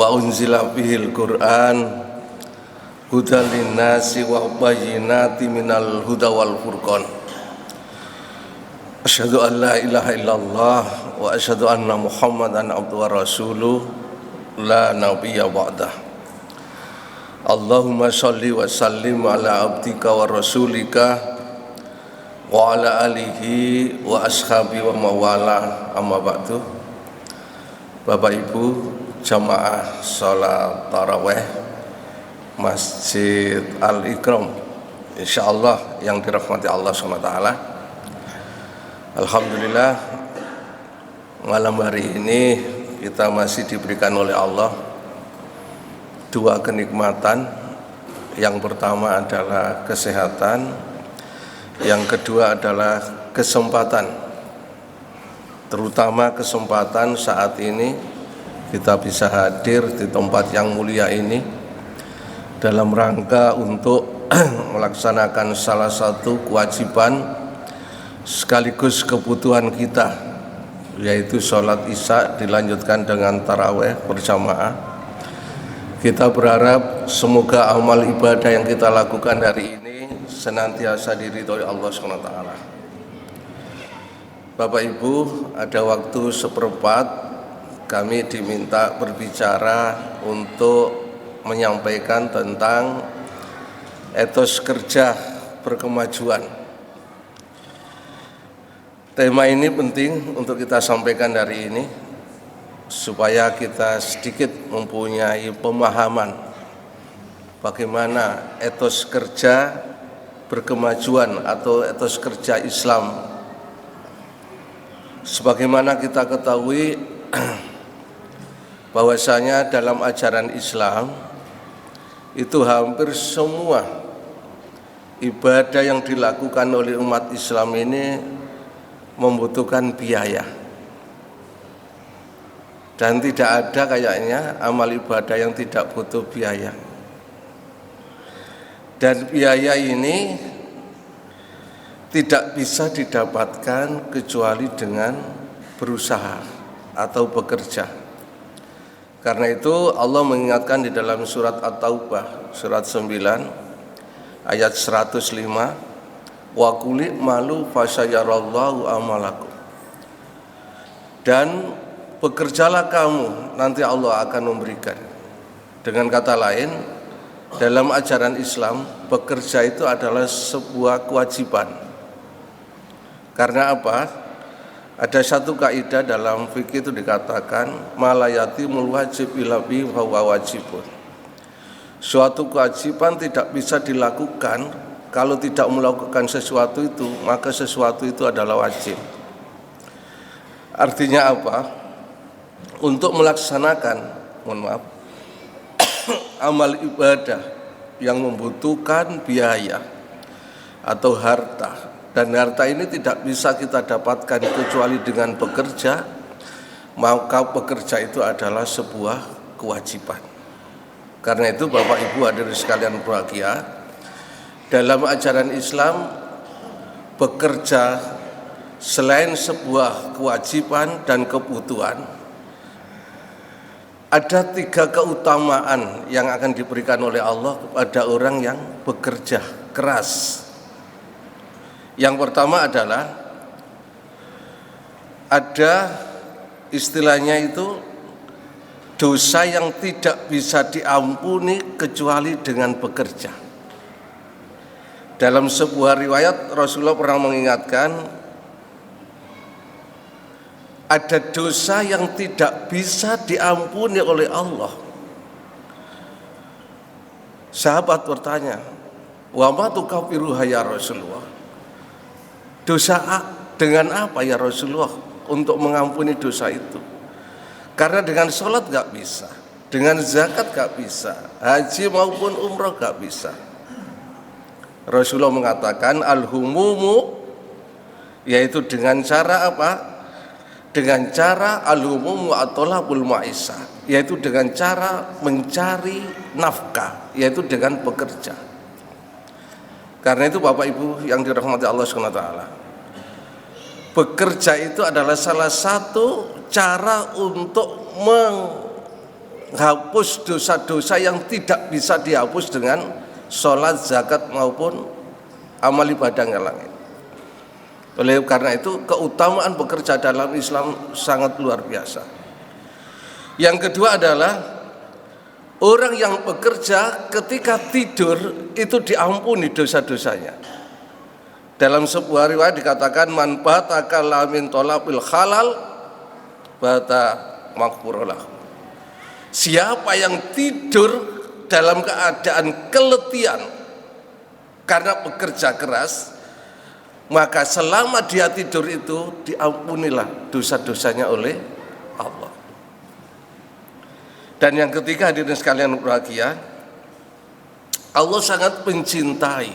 wa unzila fihil Qur'an hudan linnasi wa bayyinati minal huda wal furqan. Asyhadu an la ilaha illallah wa asyhadu anna Muhammadan abduhu wa rasuluh la nabiyya ba'dah. Allahumma sholli wa sallim ala abdika wa rasulika wa ala alihi wa ashabi wa mawala, amma ba'du. Bapak Ibu jamaah salat tarawih Masjid Al-Ikram, insyaallah yang dirahmati Allah SWT. Alhamdulillah, malam hari ini kita masih diberikan oleh Allah dua kenikmatan. Yang pertama adalah kesehatan, yang kedua adalah kesempatan, terutama kesempatan saat ini kita bisa hadir di tempat yang mulia ini dalam rangka untuk melaksanakan salah satu kewajiban sekaligus kebutuhan kita, yaitu sholat isya dilanjutkan dengan tarawih berjamaah. Kita berharap semoga amal ibadah yang kita lakukan hari ini senantiasa diridhoi Allah SWT. Bapak Ibu, ada waktu seperempat kami diminta berbicara untuk menyampaikan tentang etos kerja berkemajuan. Tema ini penting untuk kita sampaikan hari ini supaya kita sedikit mempunyai pemahaman bagaimana etos kerja berkemajuan atau etos kerja Islam. Sebagaimana kita ketahui bahwasanya dalam ajaran Islam itu hampir semua ibadah yang dilakukan oleh umat Islam ini membutuhkan biaya, dan tidak ada kayaknya amal ibadah yang tidak butuh biaya. Dan biaya ini tidak bisa didapatkan kecuali dengan berusaha atau bekerja. Karena itu Allah mengingatkan di dalam surat At-Taubah surat 9 ayat 105, wa quli malu fasyarallahu amalakum, dan bekerjalah kamu, nanti Allah akan memberikan. Dengan kata lain, dalam ajaran Islam bekerja itu adalah sebuah kewajiban. Karena apa? Ada satu kaidah dalam fikih itu dikatakan malayatimul wajib ilabi wa wajibun. Suatu kewajiban tidak bisa dilakukan kalau tidak melakukan sesuatu itu, maka sesuatu itu adalah wajib. Artinya apa? Untuk melaksanakan, amal ibadah yang membutuhkan biaya atau harta, dan harta ini tidak bisa kita dapatkan kecuali dengan bekerja, maka bekerja itu adalah sebuah kewajiban. Karena itu Bapak Ibu hadirin sekalian berbahagia, dalam ajaran Islam bekerja selain sebuah kewajiban dan kebutuhan, ada tiga keutamaan yang akan diberikan oleh Allah kepada orang yang bekerja keras. Yang pertama adalah ada istilahnya itu dosa yang tidak bisa diampuni kecuali dengan bekerja. Dalam sebuah riwayat Rasulullah pernah mengingatkan, ada dosa yang tidak bisa diampuni oleh Allah. Sahabat bertanya, wa ma tukaffiruha ya Rasulullah? Dosa dengan apa ya Rasulullah untuk mengampuni dosa itu? Karena dengan sholat gak bisa, dengan zakat gak bisa, haji maupun umrah gak bisa. Rasulullah mengatakan al-humumu, yaitu dengan cara apa? Dengan cara al-humumu atolabul ma'isah, yaitu dengan cara mencari nafkah, yaitu dengan bekerja. Karena itu Bapak Ibu yang dirahmati Allah SWT, bekerja itu adalah salah satu cara untuk hapus dosa-dosa yang tidak bisa dihapus dengan sholat, zakat maupun amal ibadah yang lain. Oleh karena itu keutamaan bekerja dalam Islam sangat luar biasa. Yang kedua adalah orang yang bekerja ketika tidur itu diampuni dosa-dosanya. Dalam sebuah riwayat dikatakan man batakala min tolabil halal bata maghfurullah. Siapa yang tidur dalam keadaan keletihan karena bekerja keras, maka selama dia tidur itu diampunilah dosa-dosanya oleh Allah. Dan yang ketiga, hadirin sekalian berbahagia, Allah sangat mencintai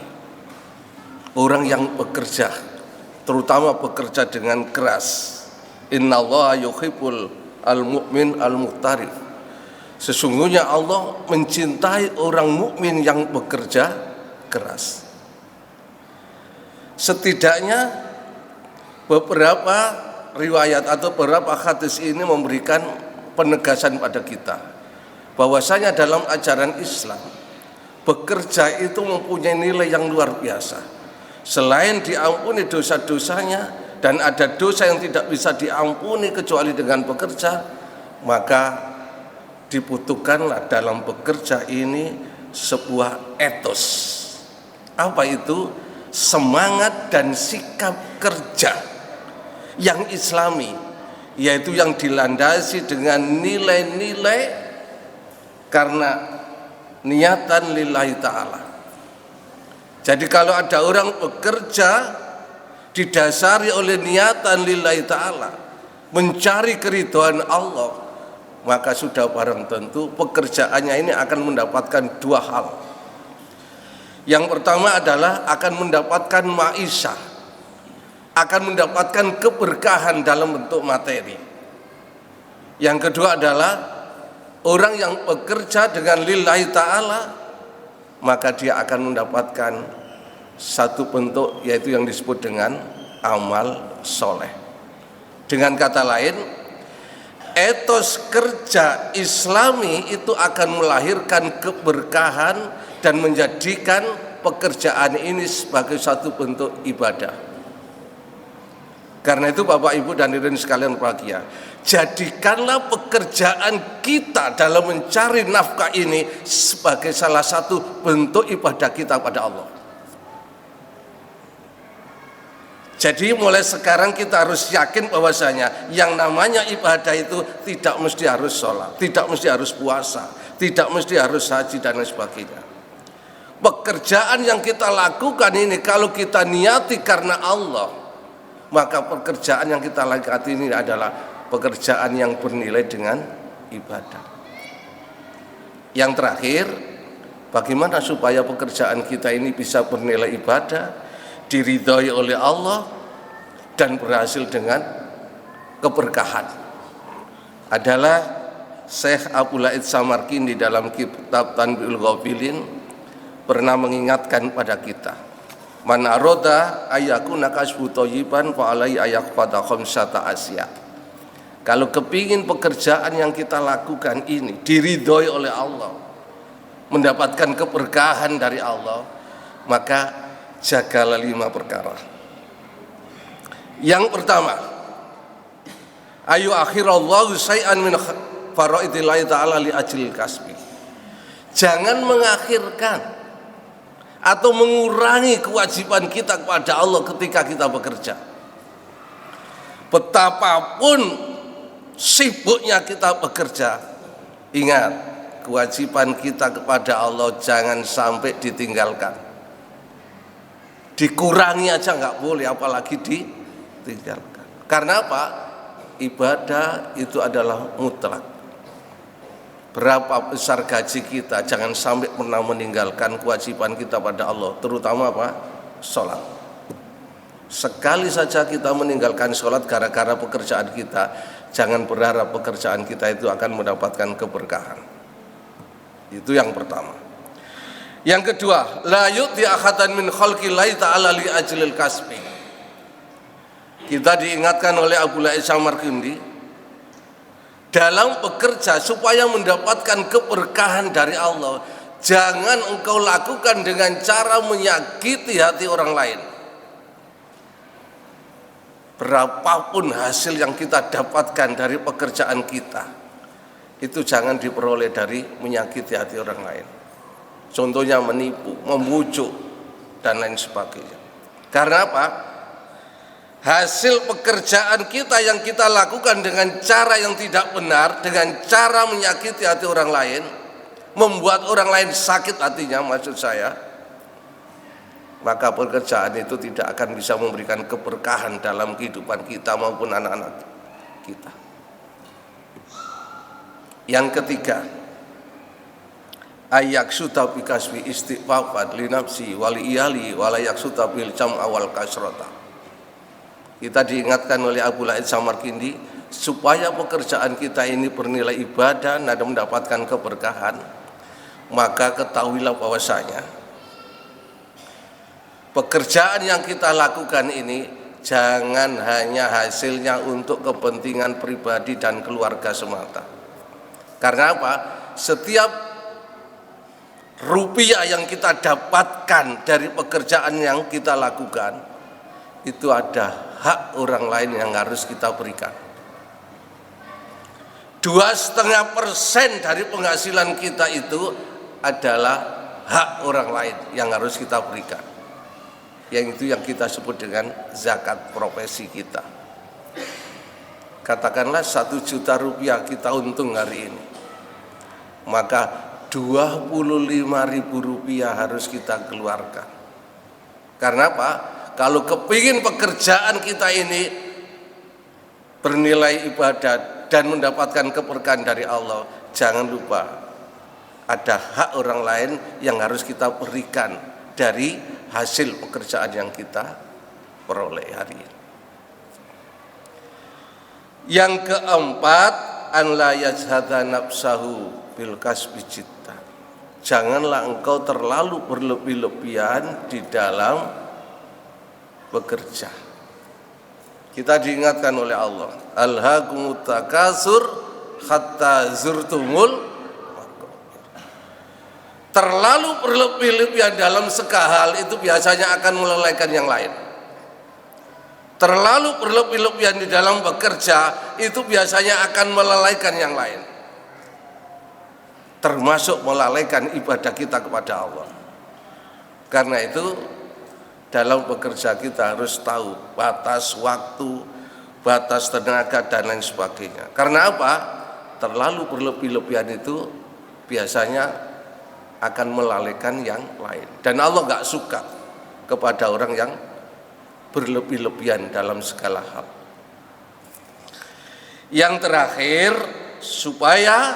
orang yang bekerja, terutama bekerja dengan keras. Innallaha yuhibbul al-mu'min al-muhtarif. Sesungguhnya Allah mencintai orang mukmin yang bekerja keras. Setidaknya beberapa riwayat atau beberapa hadis ini memberikan penegasan pada kita bahwasanya dalam ajaran Islam bekerja itu mempunyai nilai yang luar biasa. Selain diampuni dosa-dosanya dan ada dosa yang tidak bisa diampuni kecuali dengan bekerja, maka dibutuhkanlah dalam bekerja ini sebuah etos. Apa itu? Semangat dan sikap kerja yang islami, yaitu yang dilandasi dengan nilai-nilai karena niatan lillahi ta'ala. Jadi kalau ada orang bekerja didasari oleh niatan lillahi ta'ala, mencari keridhaan Allah, maka sudah barang tentu pekerjaannya ini akan mendapatkan dua hal. Yang pertama adalah akan mendapatkan ma'isyah, akan mendapatkan keberkahan dalam bentuk materi. Yang kedua adalah orang yang bekerja dengan lillahi ta'ala, maka dia akan mendapatkan satu bentuk, yaitu yang disebut dengan amal soleh. Dengan kata lain, etos kerja islami itu akan melahirkan keberkahan dan menjadikan pekerjaan ini sebagai satu bentuk ibadah. Karena itu Bapak Ibu dan hadirin sekalian berbahagia, jadikanlah pekerjaan kita dalam mencari nafkah ini sebagai salah satu bentuk ibadah kita pada Allah. Jadi mulai sekarang kita harus yakin bahwasanya yang namanya ibadah itu tidak mesti harus sholat, tidak mesti harus puasa, tidak mesti harus haji dan lain sebagainya. Pekerjaan yang kita lakukan ini kalau kita niati karena Allah, maka pekerjaan yang kita lakukan ini adalah pekerjaan yang bernilai dengan ibadah. Yang terakhir, bagaimana supaya pekerjaan kita ini bisa bernilai ibadah, diridhai oleh Allah dan berhasil dengan keberkahan? Adalah Syekh Abdul Latif Samarkindi dalam kitab Tanbihul Ghafilin pernah mengingatkan pada kita, man aroda ayakuna kasbu thayyiban fa alai ayaqfata khamsata asya. Kalau kepingin pekerjaan yang kita lakukan ini diridhoi oleh Allah, mendapatkan keberkahan dari Allah, maka jagalah 5 perkara. Yang pertama, ayu akhirallahu syai'an min faraidillahi ta'ala li ajlil kasbi. Jangan mengakhirkan atau mengurangi kewajiban kita kepada Allah ketika kita bekerja. Betapapun sibuknya kita bekerja, ingat kewajiban kita kepada Allah jangan sampai ditinggalkan. Dikurangi aja nggak boleh, apalagi ditinggalkan. Karena apa? Ibadah itu adalah mutlak. Berapa besar gaji kita, jangan sampai pernah meninggalkan kewajiban kita pada Allah, terutama apa? Sholat. Sekali saja kita meninggalkan sholat gara-gara pekerjaan kita, jangan berharap pekerjaan kita itu akan mendapatkan keberkahan. Itu yang pertama. Yang kedua, la yu'ti ahadan min khalqillahi ta'ala li ajlil kasbi. Kita diingatkan oleh Abdul Latif Samarkindi dalam bekerja supaya mendapatkan keberkahan dari Allah, jangan engkau lakukan dengan cara menyakiti hati orang lain. Berapapun hasil yang kita dapatkan dari pekerjaan kita, itu jangan diperoleh dari menyakiti hati orang lain. Contohnya menipu, membujuk, dan lain sebagainya. Karena apa? Hasil pekerjaan kita yang kita lakukan dengan cara yang tidak benar, dengan cara menyakiti hati orang lain, membuat orang lain sakit hatinya, maksud saya, maka pekerjaan itu tidak akan bisa memberikan keberkahan dalam kehidupan kita maupun anak-anak kita. Yang ketiga, ayak suta bikasbi istighfafat li nafsi wali iyali walayak suta bil jam awal kasrota. Kita diingatkan oleh Abu Laid Samarkindi supaya pekerjaan kita ini bernilai ibadah dan mendapatkan keberkahan, maka ketahuilah bahwasanya pekerjaan yang kita lakukan ini jangan hanya hasilnya untuk kepentingan pribadi dan keluarga semata. Karena apa? Setiap rupiah yang kita dapatkan dari pekerjaan yang kita lakukan, itu ada hak orang lain yang harus kita berikan. 2,5% dari penghasilan kita itu adalah hak orang lain yang harus kita berikan. Yang itu yang kita sebut dengan zakat profesi kita. Katakanlah 1 juta rupiah kita untung hari ini, maka 25.000 rupiah harus kita keluarkan. Karena apa? Kalau kepingin pekerjaan kita ini bernilai ibadah dan mendapatkan keberkahan dari Allah, jangan lupa ada hak orang lain yang harus kita berikan dari hasil pekerjaan yang kita peroleh hari ini. Yang keempat, an la yajhada nafsahu bil kasbi jitta. Janganlah engkau terlalu berlebih-lebihan di dalam bekerja. Kita diingatkan oleh Allah, alhaakumut takasur hatta zurtumul maqabir. Terlalu berlebih-lebihan dalam segala hal itu biasanya akan melalaikan yang lain. Terlalu berlebih-lebihan di dalam bekerja itu biasanya akan melalaikan yang lain, termasuk melalaikan ibadah kita kepada Allah. Karena itu dalam bekerja kita harus tahu batas waktu, batas tenaga, dan lain sebagainya. Karena apa? Terlalu berlebih-lebihan itu biasanya akan melalaikan yang lain. Dan Allah gak suka kepada orang yang berlebih-lebihan dalam segala hal. Yang terakhir, supaya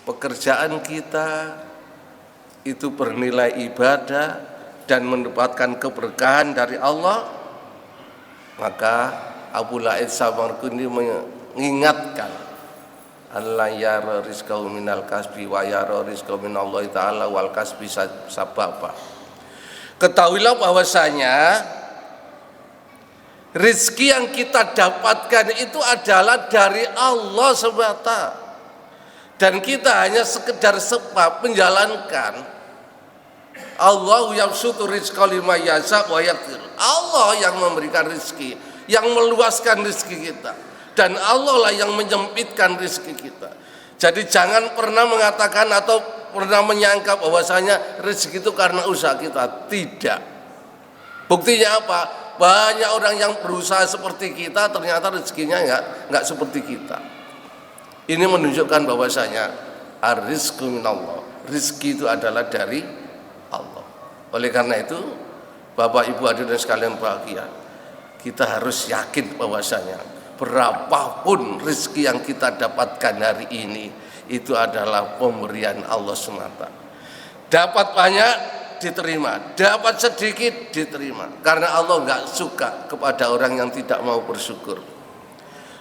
pekerjaan kita itu bernilai ibadah dan mendapatkan keberkahan dari Allah, maka Abu Laid Samarkandi mengingatkan Allah yara rizqahu minal kasbi wa yara rizqahu minallahi ta'ala wal kasbi sababa. Ketahuilah bahwasanya rezeki yang kita dapatkan itu adalah dari Allah semata, dan kita hanya sekedar sebab menjalankan. Allahu yabsutu rizqa liman yasha wa yaqdir. Allah yang memberikan rezeki, yang meluaskan rezeki kita, dan Allah lah yang menyempitkan rezeki kita. Jadi jangan pernah mengatakan atau pernah menyangka bahwasanya rezeki itu karena usaha kita. Tidak. Buktinya apa? Banyak orang yang berusaha seperti kita ternyata rezekinya enggak seperti kita. Ini menunjukkan bahwasanya ar-rizqu minallah. Rezeki itu adalah dari Allah. Oleh karena itu, Bapak Ibu hadirin sekalian bahagia, kita harus yakin bahwasanya berapapun rezeki yang kita dapatkan hari ini itu adalah pemberian Allah semata. Dapat banyak diterima, dapat sedikit diterima, karena Allah nggak suka kepada orang yang tidak mau bersyukur.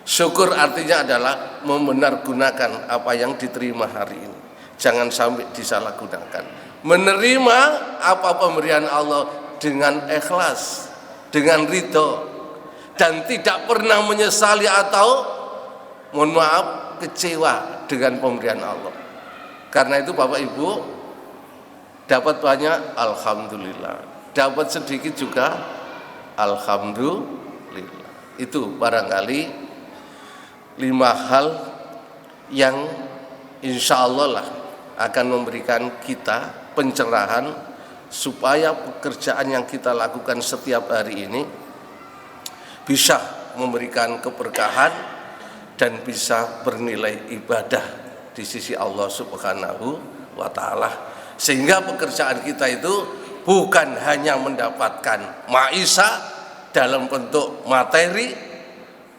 Syukur artinya adalah membenargunakan apa yang diterima hari ini, jangan sampai disalahgunakan. Menerima apa pemberian Allah dengan ikhlas, dengan ridho, dan tidak pernah menyesali atau mohon maaf, kecewa dengan pemberian Allah. Karena itu Bapak Ibu, dapat banyak alhamdulillah, dapat sedikit juga alhamdulillah. Itu barangkali 5 hal yang insya Allah lah akan memberikan kita pencerahan supaya pekerjaan yang kita lakukan setiap hari ini bisa memberikan keberkahan dan bisa bernilai ibadah di sisi Allah Subhanahu wa Ta'ala, sehingga pekerjaan kita itu bukan hanya mendapatkan maisha dalam bentuk materi,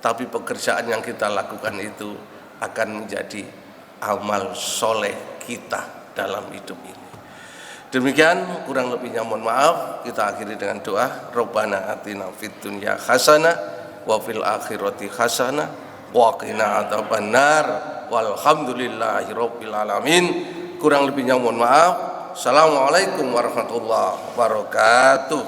tapi pekerjaan yang kita lakukan itu akan menjadi amal soleh kita dalam hidup ini. Demikian, kurang lebihnya mohon maaf. Kita akhiri dengan doa, Rabbana atina fid dunya hasanah wa fil akhirati hasanah wa qina adzabannar walhamdulillahi rabbil alamin. Kurang lebihnya mohon maaf. Assalamualaikum warahmatullahi wabarakatuh.